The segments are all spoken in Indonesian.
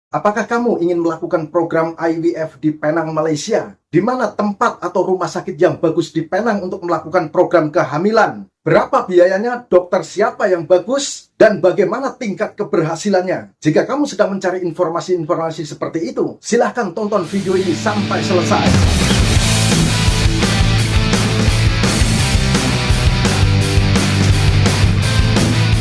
Apakah kamu ingin melakukan program IVF di Penang, Malaysia? Di mana tempat atau rumah sakit yang bagus di Penang untuk melakukan program kehamilan? Berapa biayanya? Dokter siapa yang bagus? Dan bagaimana tingkat keberhasilannya? Jika kamu sedang mencari informasi-informasi seperti itu, silahkan tonton video ini sampai selesai.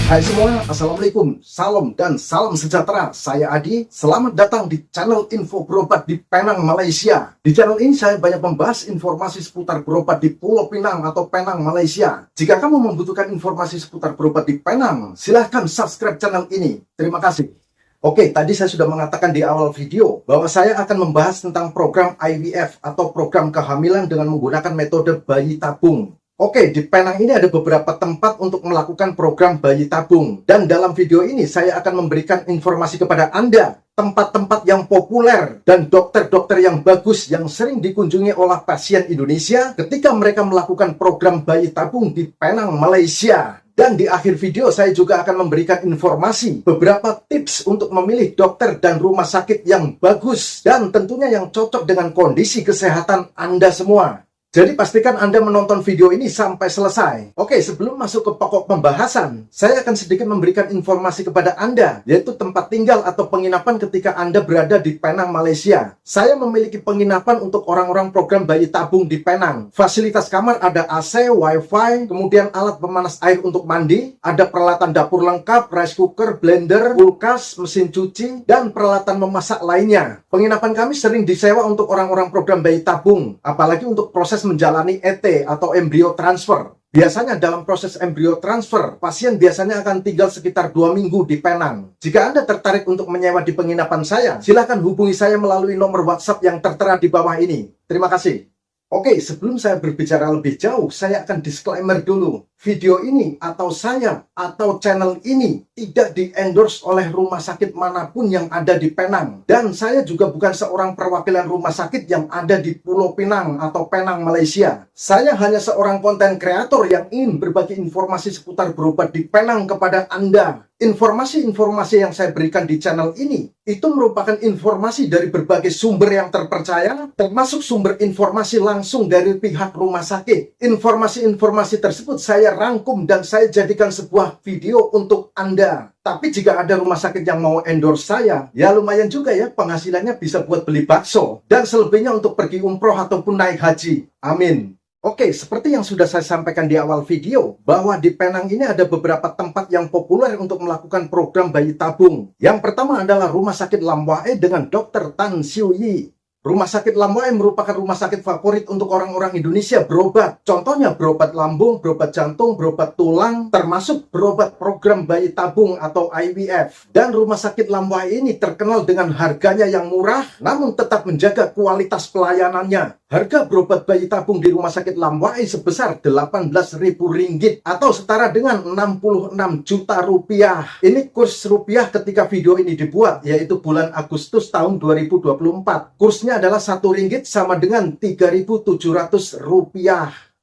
Hai semua, Assalamualaikum, salam dan salam sejahtera. Saya Adi, selamat datang di channel Info Berobat di Penang, Malaysia. Di channel ini saya banyak membahas informasi seputar berobat di Pulau Pinang atau Penang, Malaysia. Jika kamu membutuhkan informasi seputar berobat di Penang, silahkan subscribe channel ini. Terima kasih. Oke, tadi saya sudah mengatakan di awal video bahwa saya akan membahas tentang program IVF atau program kehamilan dengan menggunakan metode bayi tabung. Oke, di Penang ini ada beberapa tempat untuk melakukan program bayi tabung. Dan dalam video ini saya akan memberikan informasi kepada Anda tempat-tempat yang populer dan dokter-dokter yang bagus yang sering dikunjungi oleh pasien Indonesia ketika mereka melakukan program bayi tabung di Penang, Malaysia. Dan di akhir video saya juga akan memberikan informasi beberapa tips untuk memilih dokter dan rumah sakit yang bagus dan tentunya yang cocok dengan kondisi kesehatan Anda semua. Jadi pastikan Anda menonton video ini sampai selesai. Oke, sebelum masuk ke pokok pembahasan, saya akan sedikit memberikan informasi kepada Anda, yaitu tempat tinggal atau penginapan ketika Anda berada di Penang, Malaysia. Saya memiliki penginapan untuk orang-orang program bayi tabung di Penang. Fasilitas kamar ada AC, WiFi, kemudian alat pemanas air untuk mandi, ada peralatan dapur lengkap, rice cooker, blender, kulkas, mesin cuci, dan peralatan memasak lainnya. Penginapan kami sering disewa untuk orang-orang program bayi tabung, apalagi untuk proses menjalani ET atau embrio transfer. Biasanya dalam proses embrio transfer, pasien biasanya akan tinggal sekitar 2 minggu di Penang. Jika Anda tertarik untuk menyewa di penginapan saya, silakan hubungi saya melalui nomor WhatsApp yang tertera di bawah ini. Terima kasih. Oke, sebelum saya berbicara lebih jauh, saya akan disclaimer dulu. Video ini atau saya atau channel ini tidak di-endorse oleh rumah sakit manapun yang ada di Penang. Dan saya juga bukan seorang perwakilan rumah sakit yang ada di Pulau Pinang atau Penang, Malaysia. Saya hanya seorang konten kreator yang ingin berbagi informasi seputar berobat di Penang kepada Anda. Informasi-informasi yang saya berikan di channel ini itu merupakan informasi dari berbagai sumber yang terpercaya, termasuk sumber informasi langsung dari pihak rumah sakit. Informasi-informasi tersebut saya rangkum dan saya jadikan sebuah video untuk Anda. Tapi jika ada rumah sakit yang mau endorse saya, ya lumayan juga ya, penghasilannya bisa buat beli bakso dan selebihnya untuk pergi umroh ataupun naik haji. Amin. Oke, seperti yang sudah saya sampaikan di awal video, bahwa di Penang ini ada beberapa tempat yang populer untuk melakukan program bayi tabung. Yang pertama adalah Rumah Sakit Lam Wae dengan Dr. Tan Siu Yi. Rumah sakit Lam Wae merupakan rumah sakit favorit untuk orang-orang Indonesia berobat. Contohnya berobat lambung, berobat jantung, berobat tulang, termasuk berobat program bayi tabung atau IVF. Dan rumah sakit Lam Wae ini terkenal dengan harganya yang murah, namun tetap menjaga kualitas pelayanannya. Harga berobat bayi tabung di Rumah Sakit Lam Wae sebesar Rp18.000 atau setara dengan 66 juta rupiah. Ini kurs rupiah ketika video ini dibuat, yaitu bulan Agustus tahun 2024. Kursnya adalah Rp1 sama dengan Rp3.700.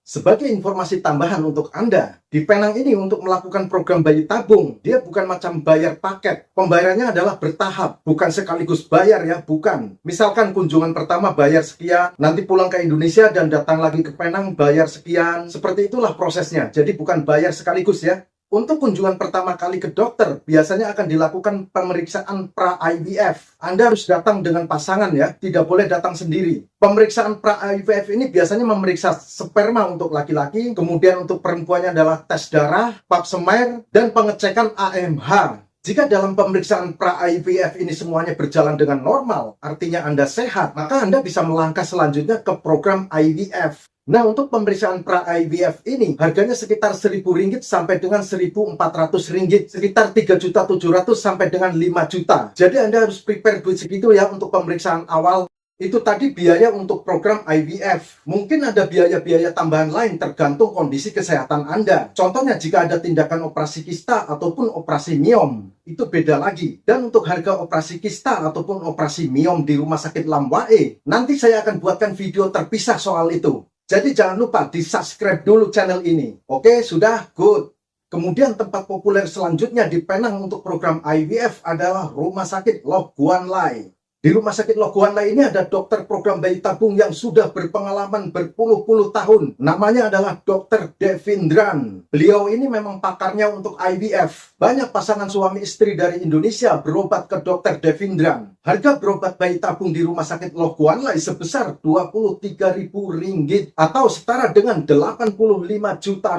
Sebagai informasi tambahan untuk Anda, di Penang ini untuk melakukan program bayi tabung, dia bukan macam bayar paket. Pembayarannya adalah bertahap, bukan sekaligus bayar ya, bukan. Misalkan kunjungan pertama bayar sekian, nanti pulang ke Indonesia dan datang lagi ke Penang bayar sekian. Seperti itulah prosesnya, jadi bukan bayar sekaligus ya. Untuk kunjungan pertama kali ke dokter, biasanya akan dilakukan pemeriksaan pra-IVF. Anda harus datang dengan pasangan ya, tidak boleh datang sendiri. Pemeriksaan pra-IVF ini biasanya memeriksa sperma untuk laki-laki, kemudian untuk perempuannya adalah tes darah, pap smear, dan pengecekan AMH. Jika dalam pemeriksaan pra-IVF ini semuanya berjalan dengan normal, artinya Anda sehat, maka Anda bisa melangkah selanjutnya ke program IVF. Nah, untuk pemeriksaan pra-IVF ini harganya sekitar Rp1.000 sampai dengan Rp1.400, sekitar Rp3.700.000 sampai dengan Rp5 juta. Jadi Anda harus prepare duit segitu ya untuk pemeriksaan awal. Itu tadi biaya untuk program IVF. Mungkin ada biaya-biaya tambahan lain tergantung kondisi kesehatan Anda. Contohnya jika ada tindakan operasi kista ataupun operasi miom, itu beda lagi. Dan untuk harga operasi kista ataupun operasi miom di Rumah Sakit Lam Wae, nanti saya akan buatkan video terpisah soal itu. Jadi jangan lupa di subscribe dulu channel ini. Oke, sudah? Good. Kemudian tempat populer selanjutnya di Penang untuk program IVF adalah Rumah Sakit Loh Guan Lai. Di Rumah Sakit Loh Guan Lai ini ada dokter program bayi tabung yang sudah berpengalaman berpuluh-puluh tahun. Namanya adalah Dr. Devindran. Beliau ini memang pakarnya untuk IVF. Banyak pasangan suami istri dari Indonesia berobat ke Dr. Devindran. Harga berobat bayi tabung di Rumah Sakit Loh Guan Lai sebesar Rp23.000 atau setara dengan Rp85 juta.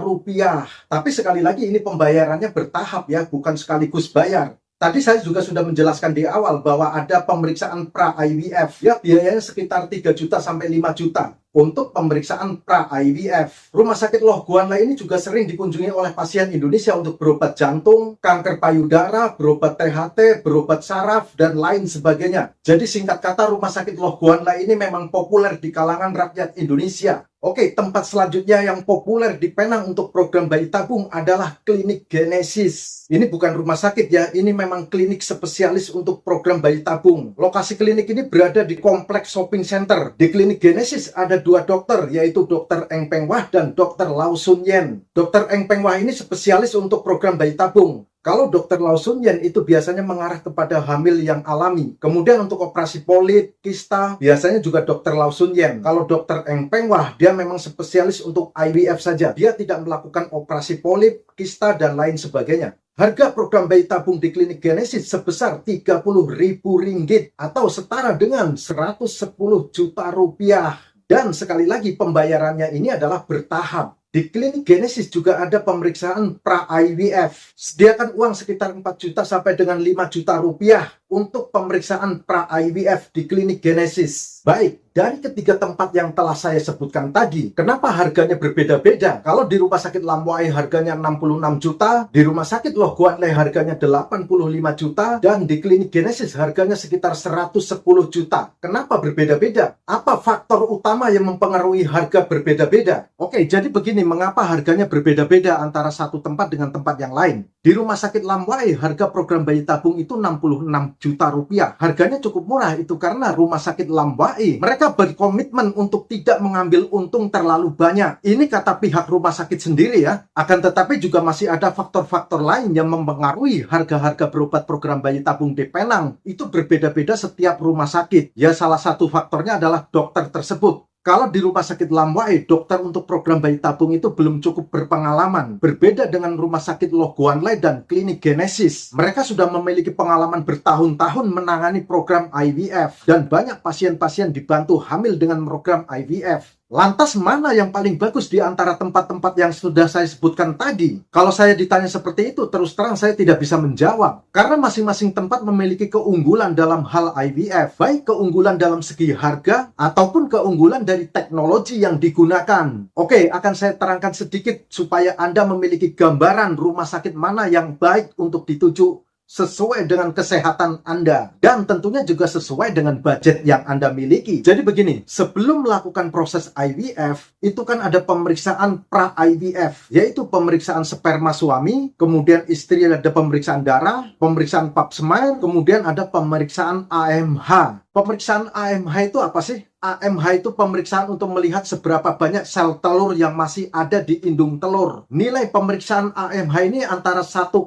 Tapi sekali lagi ini pembayarannya bertahap ya, bukan sekaligus bayar. Tadi saya juga sudah menjelaskan di awal bahwa ada pemeriksaan pra-IVF, ya biayanya sekitar 3 juta sampai 5 juta untuk pemeriksaan pra-IVF. Rumah Sakit Loh Guan Lai ini juga sering dikunjungi oleh pasien Indonesia untuk berobat jantung, kanker payudara, berobat THT, berobat saraf, dan lain sebagainya. Jadi singkat kata, Rumah Sakit Loh Guan Lai ini memang populer di kalangan rakyat Indonesia. Oke, tempat selanjutnya yang populer di Penang untuk program bayi tabung adalah Klinik Genesis. Ini bukan rumah sakit ya, ini memang klinik spesialis untuk program bayi tabung. Lokasi klinik ini berada di kompleks shopping center. Di Klinik Genesis ada 2 dokter, yaitu Dr. Eng Peng Wah dan Dr. Lau Sun Yen. Dr. Eng Peng Wah ini spesialis untuk program bayi tabung. Kalau Dr. Lau Sun Yen itu biasanya mengarah kepada hamil yang alami. Kemudian untuk operasi polip, kista, biasanya juga Dr. Lau Sun Yen. Kalau Dr. Eng Peng Wah, dia memang spesialis untuk IVF saja. Dia tidak melakukan operasi polip, kista, dan lain sebagainya. Harga program bayi tabung di Klinik Genesis sebesar Rp30.000 atau setara dengan Rp110 juta. Dan sekali lagi pembayarannya ini adalah bertahap. Di Klinik Genesis juga ada pemeriksaan pra-IVF. Sediakan uang sekitar 4 juta sampai dengan 5 juta rupiah untuk pemeriksaan pra-IVF di Klinik Genesis. Baik, dari ketiga tempat yang telah saya sebutkan tadi, kenapa harganya berbeda-beda? Kalau di Rumah Sakit Lam Wai harganya 66 juta, di Rumah Sakit Loh Guan Lai harganya 85 juta, dan di Klinik Genesis harganya sekitar 110 juta. Kenapa berbeda-beda? Apa faktor utama yang mempengaruhi harga berbeda-beda? Oke, jadi begini, mengapa harganya berbeda-beda antara satu tempat dengan tempat yang lain? Di Rumah Sakit Lam Wai, harga program bayi tabung itu 66 juta rupiah. Harganya cukup murah, itu karena Rumah Sakit Lam Wai mereka berkomitmen untuk tidak mengambil untung terlalu banyak. Ini kata pihak rumah sakit sendiri ya. Akan tetapi juga masih ada faktor-faktor lain yang mempengaruhi harga-harga berobat program bayi tabung di Penang. Itu berbeda-beda setiap rumah sakit. Ya, salah satu faktornya adalah dokter tersebut. Kalau di Rumah Sakit Lam Wai, dokter untuk program bayi tabung itu belum cukup berpengalaman. Berbeda dengan Rumah Sakit Loh Guan Lai dan Klinik Genesis. Mereka sudah memiliki pengalaman bertahun-tahun menangani program IVF. Dan banyak pasien-pasien dibantu hamil dengan program IVF. Lantas mana yang paling bagus di antara tempat-tempat yang sudah saya sebutkan tadi? Kalau saya ditanya seperti itu, terus terang saya tidak bisa menjawab. Karena masing-masing tempat memiliki keunggulan dalam hal IVF. Baik keunggulan dalam segi harga, ataupun keunggulan dari teknologi yang digunakan. Oke, akan saya terangkan sedikit supaya Anda memiliki gambaran rumah sakit mana yang baik untuk dituju sesuai dengan kesehatan Anda dan tentunya juga sesuai dengan budget yang Anda miliki. Jadi begini, sebelum melakukan proses IVF itu kan ada pemeriksaan pra-IVF, yaitu pemeriksaan sperma suami, kemudian istri ada pemeriksaan darah, pemeriksaan pap smear, kemudian ada pemeriksaan AMH. Pemeriksaan AMH itu apa sih? AMH itu pemeriksaan untuk melihat seberapa banyak sel telur yang masih ada di indung telur. Nilai pemeriksaan AMH ini antara 1,4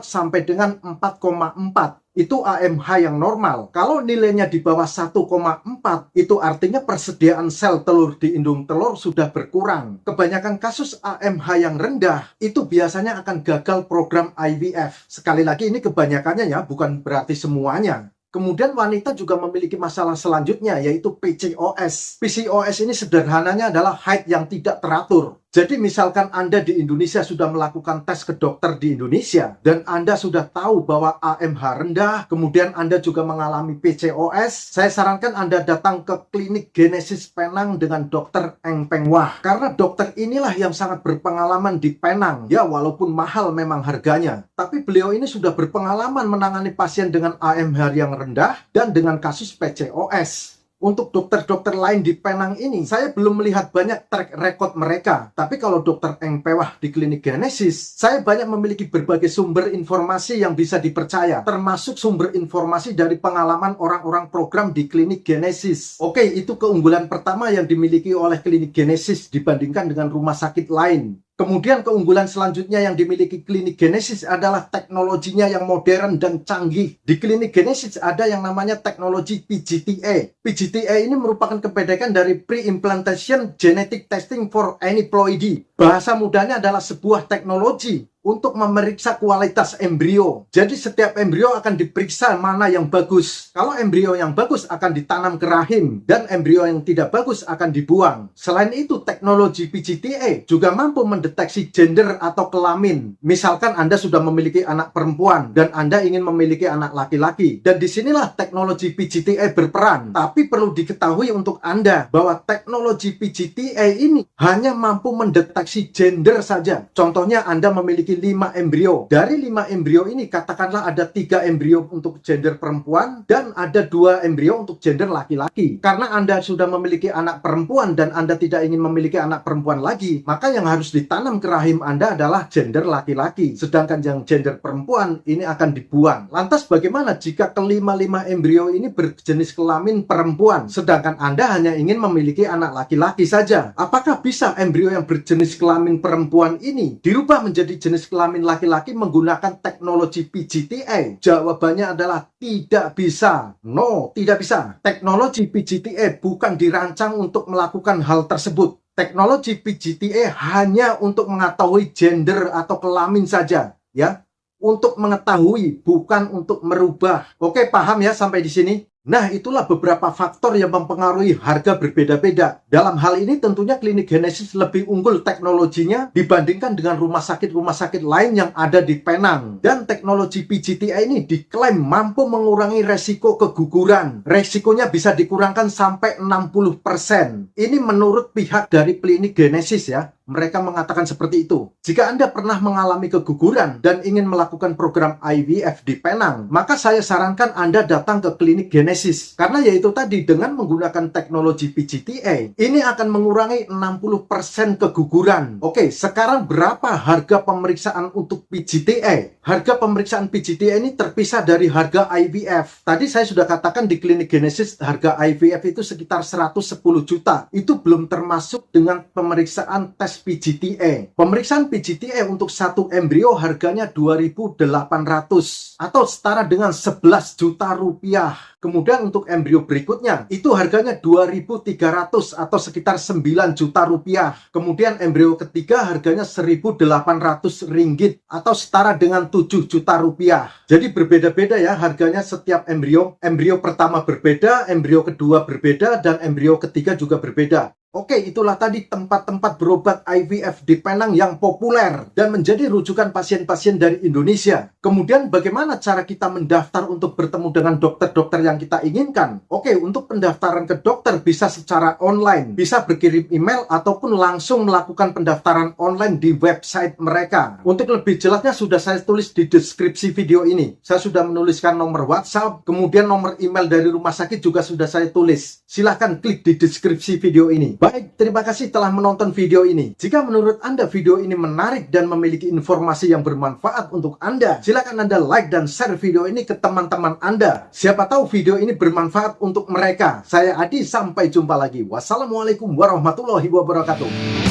sampai dengan 4,4. Itu AMH yang normal. Kalau nilainya di bawah 1,4, itu artinya persediaan sel telur di indung telur sudah berkurang. Kebanyakan kasus AMH yang rendah, itu biasanya akan gagal program IVF. Sekali lagi ini kebanyakannya ya, bukan berarti semuanya. Kemudian wanita juga memiliki masalah selanjutnya, yaitu PCOS. PCOS ini sederhananya adalah haid yang tidak teratur. Jadi misalkan Anda di Indonesia sudah melakukan tes ke dokter di Indonesia, dan Anda sudah tahu bahwa AMH rendah, kemudian Anda juga mengalami PCOS, saya sarankan Anda datang ke Klinik Genesis Penang dengan Dr. Eng Peng Wah. Karena dokter inilah yang sangat berpengalaman di Penang. Ya, walaupun mahal memang harganya. Tapi beliau ini sudah berpengalaman menangani pasien dengan AMH yang rendah dan dengan kasus PCOS. Untuk dokter-dokter lain di Penang ini, saya belum melihat banyak track record mereka. Tapi kalau Dr. Eng Peng Wah di Klinik Genesis, saya banyak memiliki berbagai sumber informasi yang bisa dipercaya. Termasuk sumber informasi dari pengalaman orang-orang program di Klinik Genesis. Oke, itu keunggulan pertama yang dimiliki oleh Klinik Genesis dibandingkan dengan rumah sakit lain. Kemudian keunggulan selanjutnya yang dimiliki klinik Genesis adalah teknologinya yang modern dan canggih. Di klinik Genesis ada yang namanya teknologi PGTA. PGTA ini merupakan kependekan dari Pre-Implantation Genetic Testing for Aneuploidy. Bahasa mudahnya adalah sebuah teknologi untuk memeriksa kualitas embrio. Jadi setiap embrio akan diperiksa mana yang bagus. Kalau embrio yang bagus akan ditanam ke rahim, dan embrio yang tidak bagus akan dibuang. Selain itu, teknologi PGTA juga mampu mendeteksi gender atau kelamin. Misalkan Anda sudah memiliki anak perempuan dan Anda ingin memiliki anak laki-laki. Dan disinilah teknologi PGTA berperan. Tapi perlu diketahui untuk Anda bahwa teknologi PGTA ini hanya mampu mendeteksi gender saja. Contohnya Anda memiliki 5 embrio. Dari 5 embrio ini katakanlah ada 3 embrio untuk gender perempuan dan ada 2 embrio untuk gender laki-laki. Karena Anda sudah memiliki anak perempuan dan Anda tidak ingin memiliki anak perempuan lagi, maka yang harus ditanam ke rahim Anda adalah gender laki-laki. Sedangkan yang gender perempuan ini akan dibuang. Lantas bagaimana jika kelima-lima embrio ini berjenis kelamin perempuan, sedangkan Anda hanya ingin memiliki anak laki-laki saja? Apakah bisa embrio yang berjenis kelamin perempuan ini dirubah menjadi jenis kelamin laki-laki menggunakan teknologi PGTA? Jawabannya adalah tidak bisa. No, tidak bisa. Teknologi PGTA bukan dirancang untuk melakukan hal tersebut. Teknologi PGTA hanya untuk mengetahui gender atau kelamin saja, ya. Untuk mengetahui, bukan untuk merubah. Oke, paham ya sampai di sini? Nah, itulah beberapa faktor yang mempengaruhi harga berbeda-beda. Dalam hal ini tentunya klinik Genesis lebih unggul teknologinya dibandingkan dengan rumah sakit lain yang ada di Penang. Dan teknologi PGTA ini diklaim mampu mengurangi resiko keguguran. Resikonya bisa dikurangkan sampai 60%. Ini menurut pihak dari klinik Genesis ya. Mereka mengatakan seperti itu. Jika Anda pernah mengalami keguguran dan ingin melakukan program IVF di Penang, maka saya sarankan Anda datang ke klinik Genesis. Karena yaitu tadi, dengan menggunakan teknologi PGTA, ini akan mengurangi 60% keguguran. Oke, sekarang berapa harga pemeriksaan untuk PGTA? Harga pemeriksaan PGTA ini terpisah dari harga IVF. Tadi saya sudah katakan di klinik Genesis harga IVF itu sekitar 110 juta. Itu belum termasuk dengan pemeriksaan tes PGTA. Pemeriksaan PGTA untuk satu embrio harganya 2.800 atau setara dengan 11 juta rupiah. Kemudian untuk embrio berikutnya itu harganya 2.300 atau sekitar 9 juta rupiah. Kemudian embrio ketiga harganya 1.800 ringgit atau setara dengan 7 juta rupiah. Jadi berbeda-beda ya harganya setiap embrio. Embrio pertama berbeda, embrio kedua berbeda, dan embrio ketiga juga berbeda. Oke, itulah tadi tempat-tempat berobat IVF di Penang yang populer dan menjadi rujukan pasien-pasien dari Indonesia. Kemudian bagaimana cara kita mendaftar untuk bertemu dengan dokter-dokter yang kita inginkan? Oke, untuk pendaftaran ke dokter bisa secara online, bisa berkirim email ataupun langsung melakukan pendaftaran online di website mereka. Untuk lebih jelasnya sudah saya tulis di deskripsi video ini. Saya sudah menuliskan nomor WhatsApp, kemudian nomor email dari rumah sakit juga sudah saya tulis. Silahkan klik di deskripsi video ini. Baik, terima kasih telah menonton video ini. Jika menurut Anda video ini menarik dan memiliki informasi yang bermanfaat untuk Anda, silakan Anda like dan share video ini ke teman-teman Anda. Siapa tahu video ini bermanfaat untuk mereka. Saya Adi, sampai jumpa lagi. Wassalamualaikum warahmatullahi wabarakatuh.